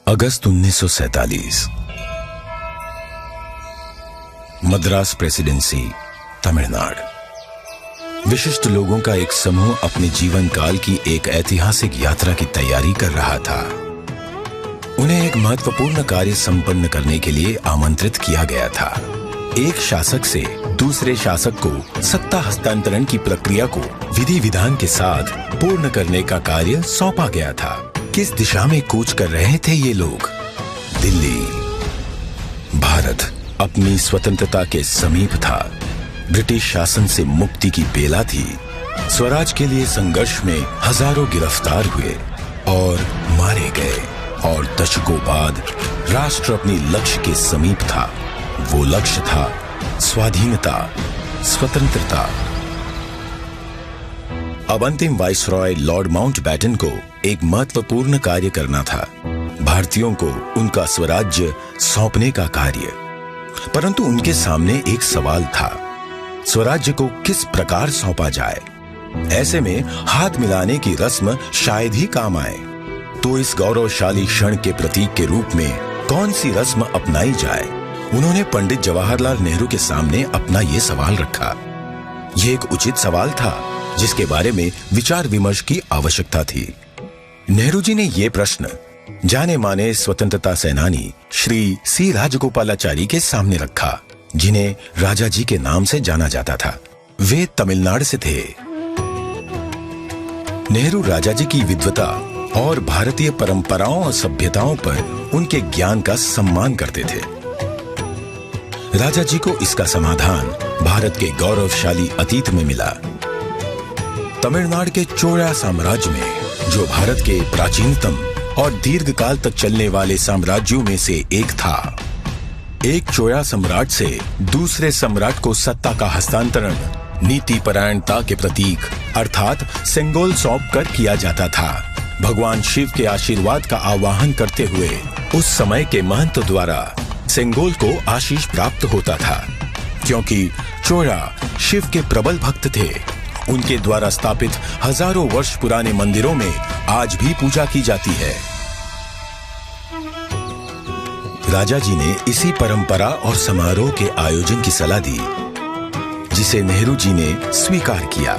अगस्त 1947। Madras presidency, Tamil Nadu. विशिष्ट लोगों का एक समूह अपने जीवन काल की एक ऐतिहासिक यात्रा की तैयारी कर रहा था। उन्हें एक महत्वपूर्ण कार्य संपन्न करने के लिए आमंत्रित किया गया था। एक शासक से दूसरे शासक को सत्ता हस्तांतरण की प्रक्रिया को विधि विधान के साथ पूर्ण करने का कार्य सौंपा गया था। किस दिशा में कूच कर रहे थे ये लोग? दिल्ली। भारत अपनी स्वतंत्रता के समीप था। ब्रिटिश शासन से मुक्ति की बेला थी। स्वराज के लिए संघर्ष में हजारों गिरफ्तार हुए और मारे गए, और दशकों बाद राष्ट्र अपनी लक्ष्य के समीप था। वो लक्ष्य था स्वाधीनता, स्वतंत्रता। अब अंतिम वाइसरॉय लॉर्ड माउंटबेटन को एक महत्वपूर्ण कार्य करना था, भारतीयों को उनका स्वराज्य सौंपने का कार्य। परंतु उनके सामने एक सवाल था, स्वराज्य को किस प्रकार सौंपा जाए। ऐसे में हाथ मिलाने की रस्म शायद ही काम आए। तो इस गौरवशाली क्षण के प्रतीक के रूप में कौन सी रस्म अपनाई जाए? उन्होंने पंडित जवाहरलाल नेहरू के सामने अपना ये सवाल रखा। यह एक उचित सवाल था जिसके बारे में विचार विमर्श की आवश्यकता थी। नेहरू जी ने यह प्रश्न जाने माने स्वतंत्रता सेनानी श्री सी राजगोपालाचारी के सामने रखा, जिन्हें राजा जी के नाम से जाना जाता था। वे तमिलनाडु से थे। नेहरू राजा जी की विद्वता और भारतीय परंपराओं और सभ्यताओं पर उनके ज्ञान का सम्मान करते थे। राजा जी को इसका समाधान भारत के गौरवशाली अतीत में मिला। तमिलनाडु के चोला साम्राज्य में, जो भारत के प्राचीनतम और दीर्घकाल तक चलने वाले साम्राज्यों में से एक था, एक चोला सम्राट से दूसरे सम्राट को सत्ता का हस्तांतरण नीति परायणता के प्रतीक अर्थात सेंगोल सौंप कर किया जाता था। भगवान शिव के आशीर्वाद का आवाहन करते हुए उस समय के महंत द्वारा सेंगोल को आशीष प्राप्त होता था। क्योंकि चोला शिव के प्रबल भक्त थे, उनके द्वारा स्थापित हजारों वर्ष पुराने मंदिरों में आज भी पूजा की जाती है। राजा जी ने इसी परंपरा और समारोह के आयोजन की सलाह दी, जिसे नेहरू जी ने स्वीकार किया।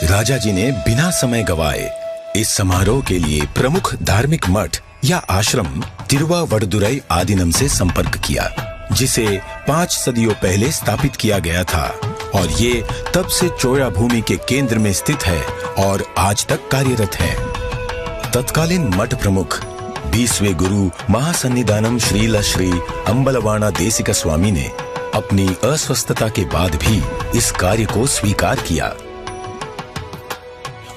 राजा जी ने बिना समय गवाए इस समारोह के लिए प्रमुख धार्मिक मठ या आश्रम तिरुवावड़दुराई आदीनम से संपर्क किया, जिसे 5 सदियों पहले स्थापित किया गया था, और ये तब से चोला भूमि के केंद्र में स्थित है और आज तक कार्यरत है। तत्कालीन मठ प्रमुख 20वें गुरु महासन्निधानम श्रील श्री अंबलवाना देसिका स्वामी ने अपनी अस्वस्थता के बाद भी इस कार्य को स्वीकार किया।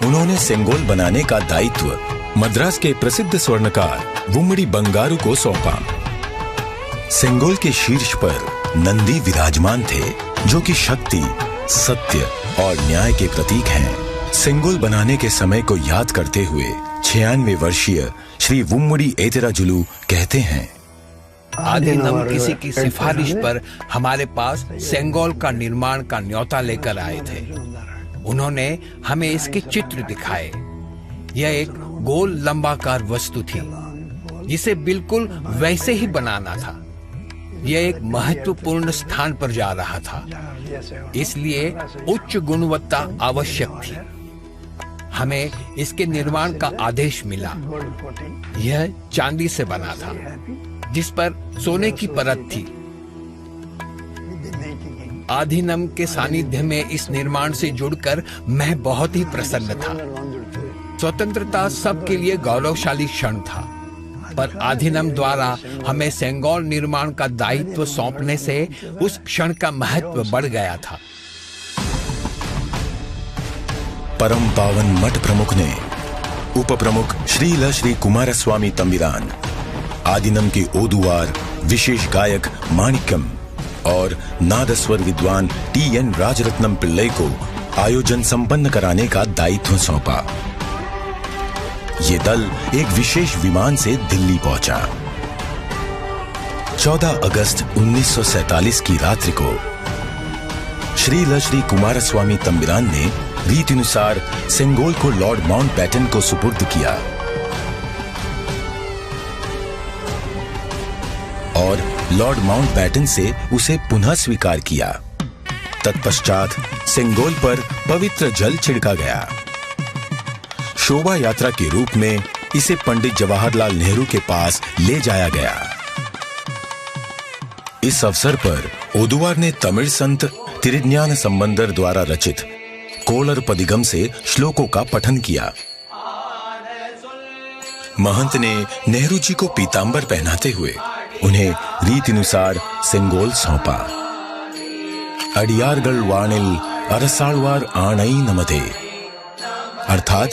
उन्होंने सेंगोल बनाने का दायित्व मद्रास के प्रसिद्ध स्वर्णकार वुम्मड़ी बंगारू को सौंपा। सेंगोल के शीर्ष पर नंदी विराजमान थे, जो कि शक्ति, सत्य और न्याय के प्रतीक हैं। सेंगोल बनाने के समय को याद करते हुए 96 वर्षीय श्री वुम्मड़ी एतिराजुलु कहते हैं, आदिनम किसी की सिफारिश पर हमारे पास सेंगोल का निर्माण का न्योता लेकर आए थे। उन्होंने हमें इसके चित्र दिखाए। यह एक गोल लंबाकार वस्तु थी, जिसे बिल्कुल वैसे ही बनाना था। यह एक महत्वपूर्ण स्थान पर जा रहा था, इसलिए उच्च गुणवत्ता आवश्यक थी। हमें इसके निर्माण का आदेश मिला। यह चांदी से बना था, जिस पर सोने की परत थी। आधीनम के सानिध्य में इस निर्माण से जुड़कर मैं बहुत ही प्रसन्न था। स्वतंत्रता सबके लिए गौरवशाली क्षण था, पर आधीनम द्वारा हमें सेंगोल निर्माण का दायित्व सौंपने से उस क्षण का महत्व बढ़ गया था। परम पावन मठ प्रमुख ने उप प्रमुख श्रील श्री कुमारस्वामी तंबिरान, आदिनम के ओदुवार विशेष गायक माणिक्यम और नादस्वर विद्वान TN राजरत्नम पिल्लई को आयोजन संपन्न कराने का दायित्व सौंपा। ये दल एक विशेष विमान से दिल्ली पहुंचा। 14 अगस्त 1947 की रात्रि को श्रील श्री कुमारस्वामी तंबिरान ने रीतिनुसार सेंगोल को लॉर्ड माउंटबेटन को सुपुर्द किया। और लॉर्ड माउंटबैटन से उसे पुनः स्वीकार किया। तत्पश्चात सेंगोल पर पवित्र जल छिड़का गया। शोभा यात्रा के रूप में इसे पंडित जवाहरलाल नेहरू के पास ले जाया गया। इस अवसर पर ओदुवार ने तमिल संत तिरुज्ञान संबंदर द्वारा रचित कोलर पदिगम से श्लोकों का पठन किया। महंत ने नेहरू जी को पीतांबर पहनाते हुए उन्हें रीतिनुसार सेंगोल सौंपा। अडियारगल वाणिल अरसालवार आणई नमदे, अर्थात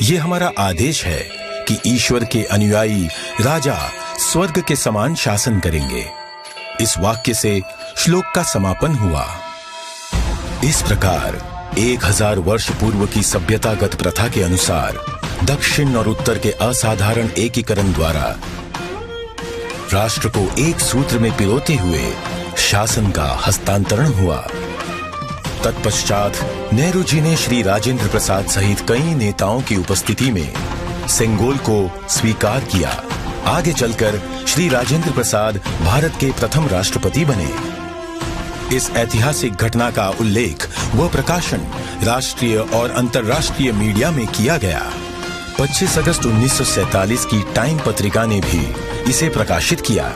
ये हमारा आदेश है कि ईश्वर के अनुयायी राजा स्वर्ग के समान शासन करेंगे। इस वाक्य से श्लोक का समापन हुआ। इस प्रकार 1000 वर्ष पूर्व की सभ्यतागत प्रथा के अनुसार दक्षिण और उत्तर के असाधारण एकीकरण द्वारा राष्ट्र को एक सूत्र में पिरोते हुए शासन का हस्तांतरण हुआ। तत्पश्चात नेहरू जी ने श्री राजेंद्र प्रसाद सहित कई नेताओं की उपस्थिति में सेंगोल को स्वीकार किया। आगे चलकर श्री राजेंद्र प्रसाद भारत के प्रथम राष्ट्रपति बने। इस ऐतिहासिक घटना का उल्लेख व प्रकाशन राष्ट्रीय और अंतर्राष्ट्रीय मीडिया में किया गया। 25 अगस्त 1947 की टाइम पत्रिका ने भी इसे प्रकाशित किया।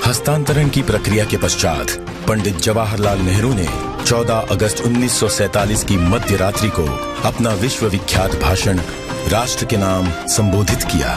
हस्तांतरण की प्रक्रिया के पश्चात पंडित जवाहरलाल नेहरू ने 14 अगस्त 1947 की मध्य रात्रि को अपना विश्व विख्यात भाषण राष्ट्र के नाम संबोधित किया।